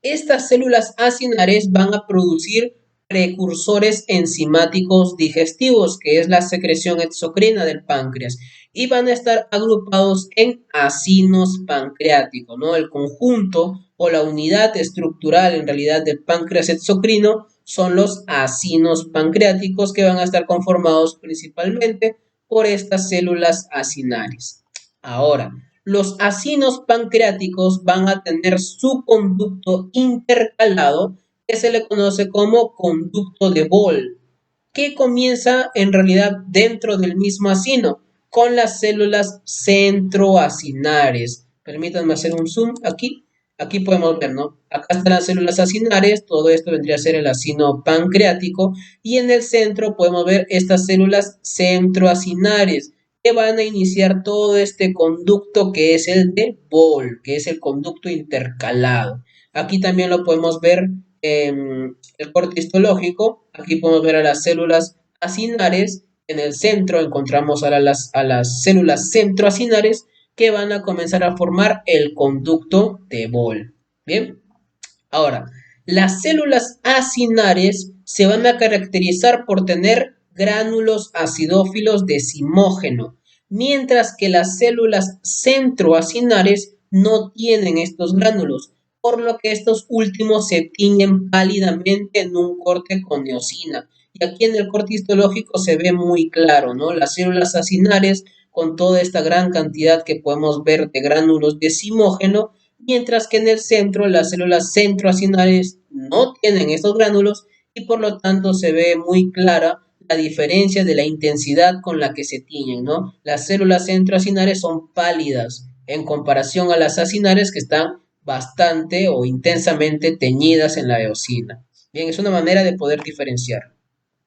Estas células acinares van a producir precursores enzimáticos digestivos, que es la secreción exocrina del páncreas, y van a estar agrupados en acinos pancreáticos, ¿no? El conjunto o la unidad estructural en realidad del páncreas exocrino son los acinos pancreáticos, que van a estar conformados principalmente por estas células acinares. Ahora, los acinos pancreáticos van a tener su conducto intercalado, que se le conoce como conducto de Bol, que comienza en realidad dentro del mismo acino, con las células centroacinares. Permítanme hacer un zoom aquí. Aquí podemos ver, ¿no? Acá están las células acinares, todo esto vendría a ser el acino pancreático, y en el centro podemos ver estas células centroacinares, que van a iniciar todo este conducto que es el de Bol, que es el conducto intercalado. Aquí también lo podemos ver en el corte histológico, aquí podemos ver a las células acinares, en el centro encontramos a las células centroacinares, que van a comenzar a formar el conducto de Bol. Bien, ahora, las células acinares se van a caracterizar por tener gránulos acidófilos de zimógeno, mientras que las células centroacinares no tienen estos gránulos, por lo que estos últimos se tiñen pálidamente en un corte con eosina. Y aquí en el corte histológico se ve muy claro, ¿no? Las células acinares con toda esta gran cantidad que podemos ver de gránulos de zimógeno, mientras que en el centro las células centroacinares no tienen estos gránulos y por lo tanto se ve muy clara la diferencia de la intensidad con la que se tiñen, ¿no? Las células centroacinares son pálidas en comparación a las acinares que están bastante o intensamente teñidas en la eosina. Bien, es una manera de poder diferenciar.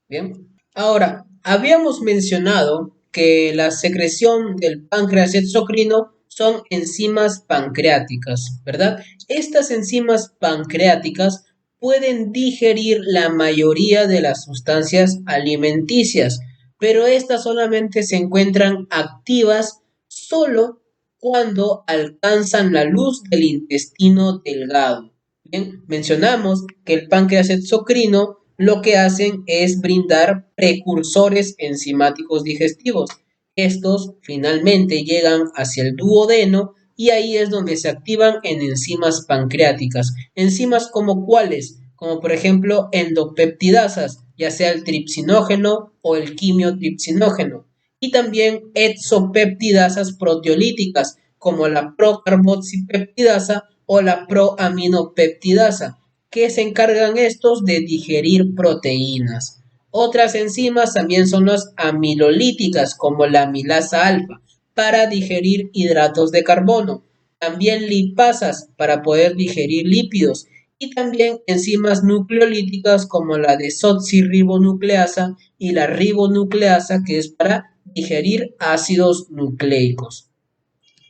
Bien. Ahora, habíamos mencionado que la secreción del páncreas exocrino son enzimas pancreáticas, ¿verdad? Estas enzimas pancreáticas pueden digerir la mayoría de las sustancias alimenticias, pero estas solamente se encuentran activas solo cuando alcanzan la luz del intestino delgado. Bien, mencionamos que el páncreas exocrino lo que hacen es brindar precursores enzimáticos digestivos. Estos finalmente llegan hacia el duodeno y ahí es donde se activan en enzimas pancreáticas. Enzimas como cuáles, como por ejemplo endopeptidasas, ya sea el tripsinógeno o el quimiotripsinógeno. Y también exopeptidasas proteolíticas, como la procarboxipeptidasa o la proaminopeptidasa, que se encargan estos de digerir proteínas. Otras enzimas también son las amilolíticas, como la amilasa alfa, para digerir hidratos de carbono. También lipasas, para poder digerir lípidos. Y también enzimas nucleolíticas, como la desoxirribonucleasa y la ribonucleasa, que es para digerir ácidos nucleicos.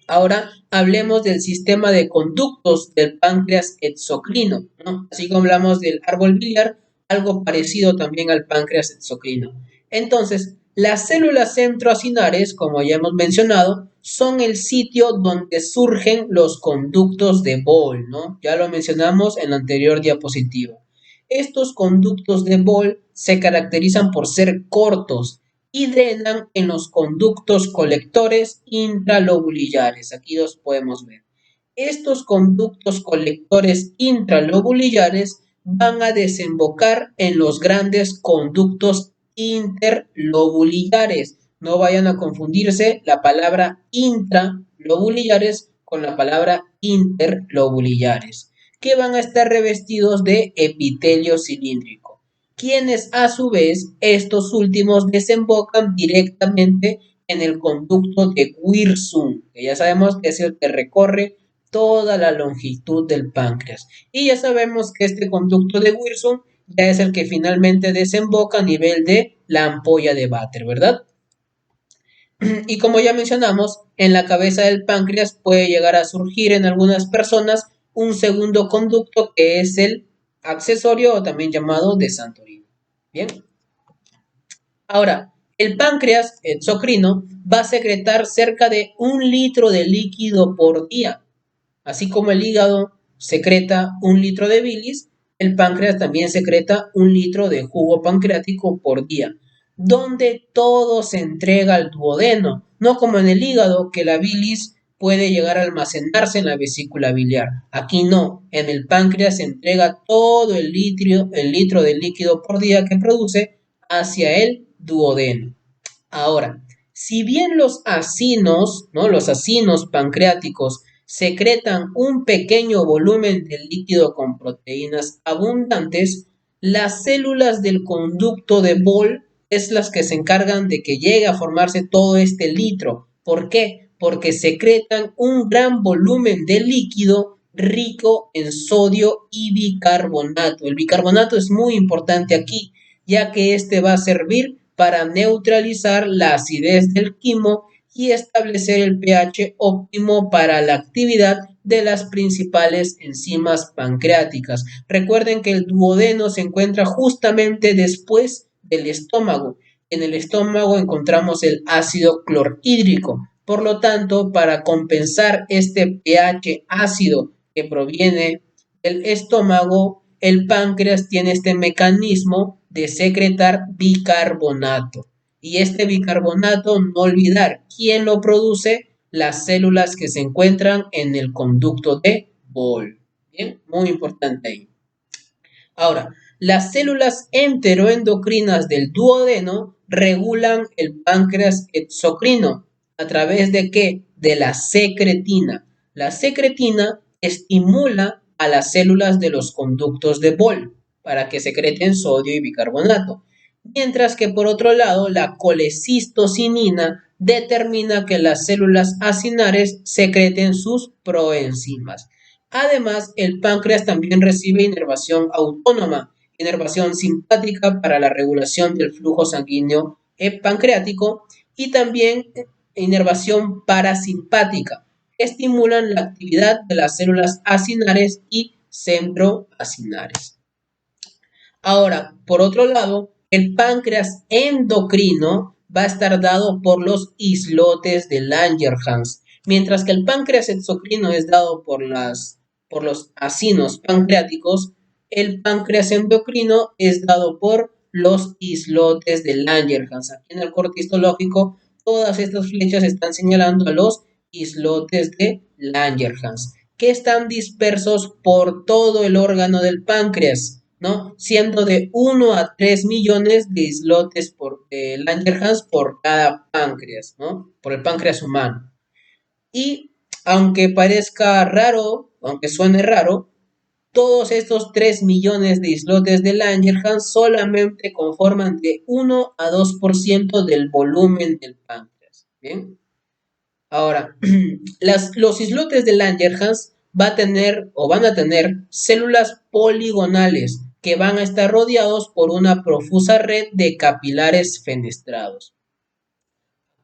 Ahora hablemos del sistema de conductos del páncreas exocrino, ¿no? Así como hablamos del árbol biliar, algo parecido también al páncreas exocrino. Entonces, las células centroacinares, como ya hemos mencionado, son el sitio donde surgen los conductos de Bol, ¿no? Ya lo mencionamos en la anterior diapositiva. Estos conductos de Bol se caracterizan por ser cortos y drenan en los conductos colectores intralobulillares. Aquí los podemos ver. Estos conductos colectores intralobulillares van a desembocar en los grandes conductos interlobulillares. No vayan a confundirse la palabra intralobulillares con la palabra interlobulillares, que van a estar revestidos de epitelio cilíndrico, quienes a su vez estos últimos desembocan directamente en el conducto de Wirsung, que ya sabemos que es el que recorre toda la longitud del páncreas. Y ya sabemos que este conducto de Wirsung ya es el que finalmente desemboca a nivel de la ampolla de Vater, ¿verdad? Y como ya mencionamos, en la cabeza del páncreas puede llegar a surgir en algunas personas un segundo conducto que es el accesorio o también llamado de Santorini. Bien. Ahora, el páncreas exocrino va a secretar cerca de 1 litro de líquido por día. Así como el hígado secreta 1 litro de bilis, el páncreas también secreta 1 litro de jugo pancreático por día, donde todo se entrega al duodeno, no como en el hígado que la bilis puede llegar a almacenarse en la vesícula biliar. Aquí no, en el páncreas se entrega todo el litro de líquido por día que produce hacia el duodeno. Ahora, si bien los acinos, ¿no? Los acinos pancreáticos secretan un pequeño volumen de líquido con proteínas abundantes, las células del conducto de Bol es las que se encargan de que llegue a formarse todo este litro. ¿Por qué? Porque secretan un gran volumen de líquido rico en sodio y bicarbonato. El bicarbonato es muy importante aquí, ya que este va a servir para neutralizar la acidez del quimo y establecer el pH óptimo para la actividad de las principales enzimas pancreáticas. Recuerden que el duodeno se encuentra justamente después del estómago. En el estómago encontramos el ácido clorhídrico. Por lo tanto, para compensar este pH ácido que proviene del estómago, el páncreas tiene este mecanismo de secretar bicarbonato. Y este bicarbonato, no olvidar, ¿quién lo produce? Las células que se encuentran en el conducto de Bol. Bien, muy importante ahí. Ahora, las células enteroendocrinas del duodeno regulan el páncreas exocrino. ¿A través de qué? De la secretina. La secretina estimula a las células de los conductos de Bol para que secreten sodio y bicarbonato. Mientras que por otro lado, la colecistocinina determina que las células acinares secreten sus proenzimas. Además, el páncreas también recibe inervación autónoma, inervación simpática para la regulación del flujo sanguíneo pancreático y también inervación parasimpática, que estimulan la actividad de las células acinares y centroacinares. Ahora, por otro lado, el páncreas endocrino va a estar dado por los islotes de Langerhans, mientras que el páncreas exocrino es dado por los acinos pancreáticos, el páncreas endocrino es dado por los islotes de Langerhans. Aquí en el corte histológico, todas estas flechas están señalando a los islotes de Langerhans, que están dispersos por todo el órgano del páncreas, ¿no? Siendo de 1 a 3 millones de islotes por Langerhans por cada páncreas, ¿no? Por el páncreas humano. Y aunque parezca raro, aunque suene raro, todos estos 3 millones de islotes de Langerhans solamente conforman de 1 a 2% del volumen del páncreas. ¿Bien? Ahora, los islotes de Langerhans van a tener células poligonales que van a estar rodeados por una profusa red de capilares fenestrados.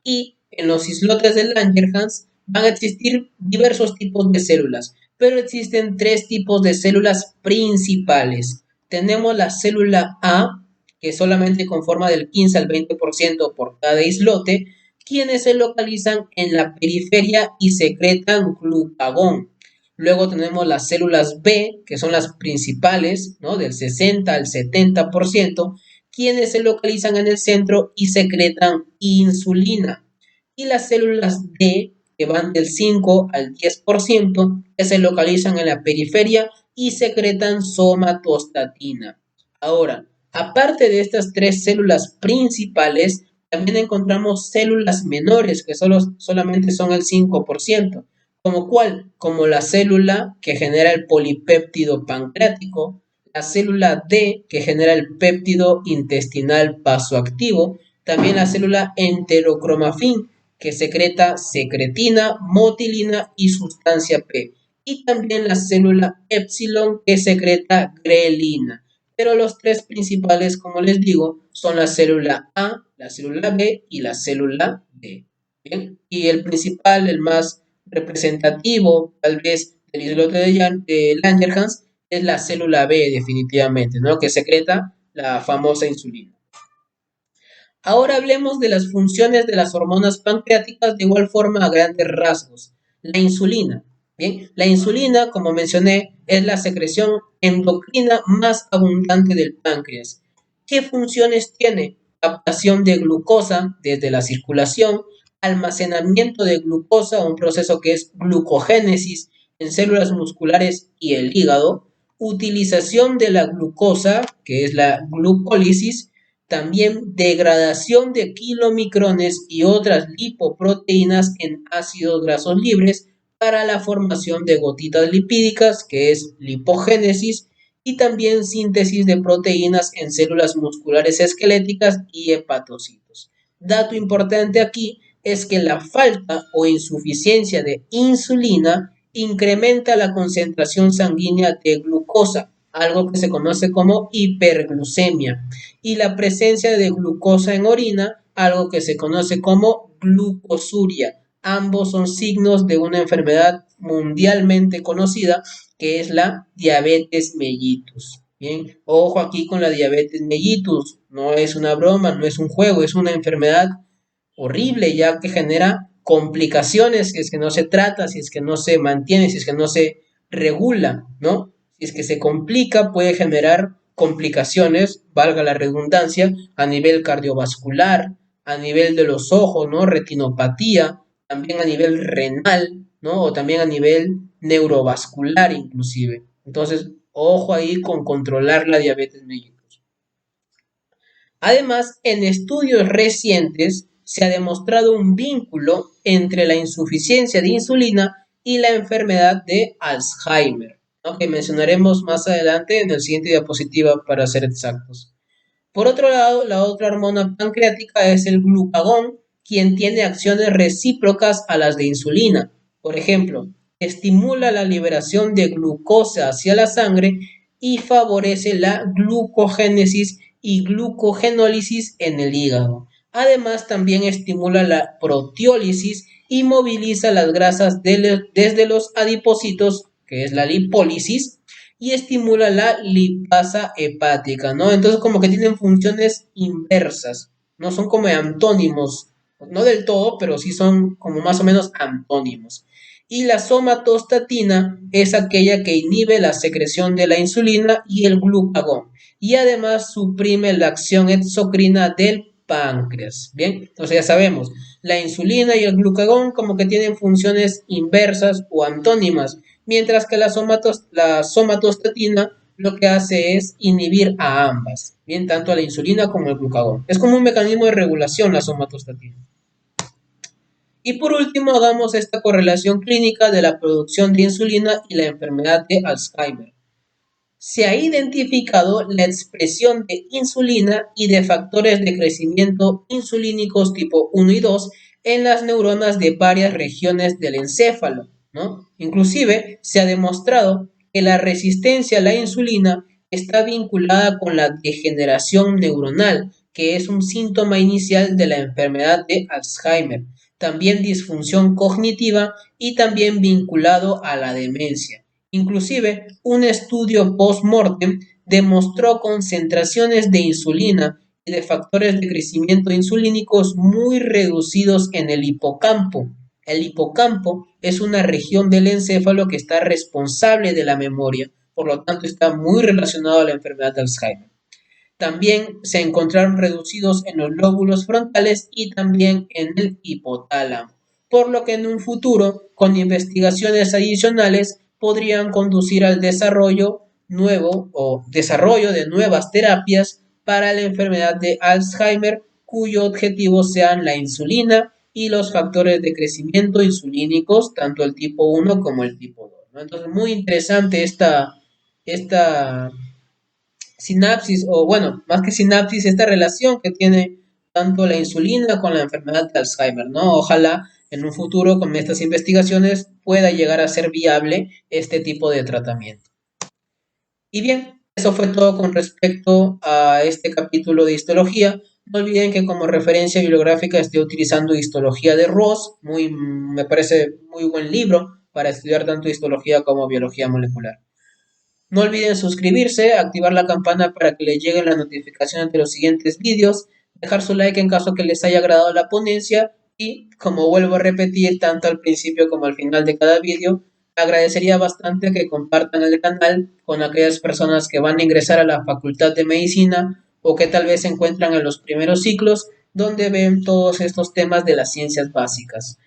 Y en los islotes de Langerhans van a existir diversos tipos de células, pero existen tres tipos de células principales. Tenemos la célula A, que solamente conforma del 15 al 20% por cada islote, quienes se localizan en la periferia y secretan glucagón. Luego tenemos las células B, que son las principales, ¿no? Del 60 al 70%, quienes se localizan en el centro y secretan insulina. Y las células D, que van del 5 al 10%, que se localizan en la periferia y secretan somatostatina. Ahora, aparte de estas tres células principales, también encontramos células menores que solamente son el 5%. ¿Como cuál? Como la célula que genera el polipéptido pancreático, la célula D que genera el péptido intestinal vasoactivo, también la célula enterocromafin que secreta secretina, motilina y sustancia P, y también la célula epsilon que secreta grelina. Pero los tres principales, como les digo, son la célula A, la célula B y la célula D. ¿Bien? Y el principal, el más representativo, tal vez, del islote de Langerhans, es la célula B, definitivamente, ¿no? Que secreta la famosa insulina. Ahora hablemos de las funciones de las hormonas pancreáticas de igual forma a grandes rasgos. La insulina. Bien, la insulina, como mencioné, es la secreción endocrina más abundante del páncreas. ¿Qué funciones tiene? Captación de glucosa desde la circulación, almacenamiento de glucosa, un proceso que es glucogénesis en células musculares y el hígado, utilización de la glucosa, que es la glucólisis, también degradación de kilomicrones y otras lipoproteínas en ácidos grasos libres para la formación de gotitas lipídicas, que es lipogénesis, y también síntesis de proteínas en células musculares esqueléticas y hepatocitos. Dato importante aquí es que la falta o insuficiencia de insulina incrementa la concentración sanguínea de glucosa, algo que se conoce como hiperglucemia, y la presencia de glucosa en orina, algo que se conoce como glucosuria. Ambos son signos de una enfermedad mundialmente conocida que es la diabetes mellitus. Bien, ojo aquí con la diabetes mellitus, no es una broma, no es un juego, es una enfermedad horrible ya que genera complicaciones si es que no se trata, si es que no se mantiene, si es que no se regula, ¿no? Si es que se complica puede generar complicaciones, valga la redundancia, a nivel cardiovascular, a nivel de los ojos, ¿no? Retinopatía, también a nivel renal, ¿no? O también a nivel neurovascular inclusive. Entonces, ojo ahí con controlar la diabetes mellitus. Además, en estudios recientes se ha demostrado un vínculo entre la insuficiencia de insulina y la enfermedad de Alzheimer, ¿no? Que mencionaremos más adelante en el siguiente diapositiva para ser exactos. Por otro lado, la otra hormona pancreática es el glucagón, quien tiene acciones recíprocas a las de insulina. Por ejemplo, estimula la liberación de glucosa hacia la sangre y favorece la glucogénesis y glucogenólisis en el hígado. Además, también estimula la proteólisis y moviliza las grasas desde los adipocitos, que es la lipólisis, y estimula la lipasa hepática, ¿no? Entonces como que tienen funciones inversas, no son como antónimos, no del todo, pero sí son como más o menos antónimos. Y la somatostatina es aquella que inhibe la secreción de la insulina y el glucagón, y además suprime la acción exocrina del páncreas. Bien, entonces ya sabemos, la insulina y el glucagón como que tienen funciones inversas o antónimas, mientras que la somatostatina lo que hace es inhibir a ambas, bien tanto a la insulina como al glucagón. Es como un mecanismo de regulación la somatostatina. Y por último, hagamos esta correlación clínica de la producción de insulina y la enfermedad de Alzheimer. Se ha identificado la expresión de insulina y de factores de crecimiento insulínicos tipo 1 y 2 en las neuronas de varias regiones del encéfalo, ¿no? Inclusive se ha demostrado que la resistencia a la insulina está vinculada con la degeneración neuronal, que es un síntoma inicial de la enfermedad de Alzheimer, también disfunción cognitiva y también vinculado a la demencia. Inclusive, un estudio post-mortem demostró concentraciones de insulina y de factores de crecimiento insulínicos muy reducidos en el hipocampo. El hipocampo es una región del encéfalo que está responsable de la memoria, por lo tanto está muy relacionado a la enfermedad de Alzheimer. También se encontraron reducidos en los lóbulos frontales y también en el hipotálamo, por lo que en un futuro, con investigaciones adicionales, podrían conducir al desarrollo nuevo o desarrollo de nuevas terapias para la enfermedad de Alzheimer, cuyo objetivo sean la insulina y los factores de crecimiento insulínicos, tanto el tipo 1 como el tipo 2, ¿no? Entonces, muy interesante esta sinapsis, o bueno, más que sinapsis, esta relación que tiene tanto la insulina con la enfermedad de Alzheimer, ¿no? Ojalá en un futuro con estas investigaciones pueda llegar a ser viable este tipo de tratamiento. Y bien, eso fue todo con respecto a este capítulo de histología. No olviden que como referencia bibliográfica estoy utilizando Histología de Ross, me parece muy buen libro para estudiar tanto histología como biología molecular. No olviden suscribirse, activar la campana para que les lleguen las notificaciones de los siguientes vídeos, dejar su like en caso que les haya agradado la ponencia y, como vuelvo a repetir tanto al principio como al final de cada vídeo, agradecería bastante que compartan el canal con aquellas personas que van a ingresar a la Facultad de Medicina o que tal vez se encuentran en los primeros ciclos donde ven todos estos temas de las ciencias básicas.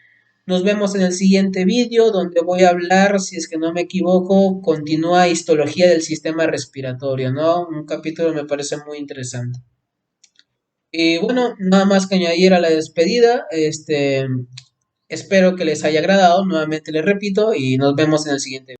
Nos vemos en el siguiente vídeo donde voy a hablar, si es que no me equivoco, continúa histología del sistema respiratorio, ¿no? Un capítulo me parece muy interesante. Y bueno, nada más que añadir a la despedida, espero que les haya agradado, nuevamente les repito, y nos vemos en el siguiente vídeo.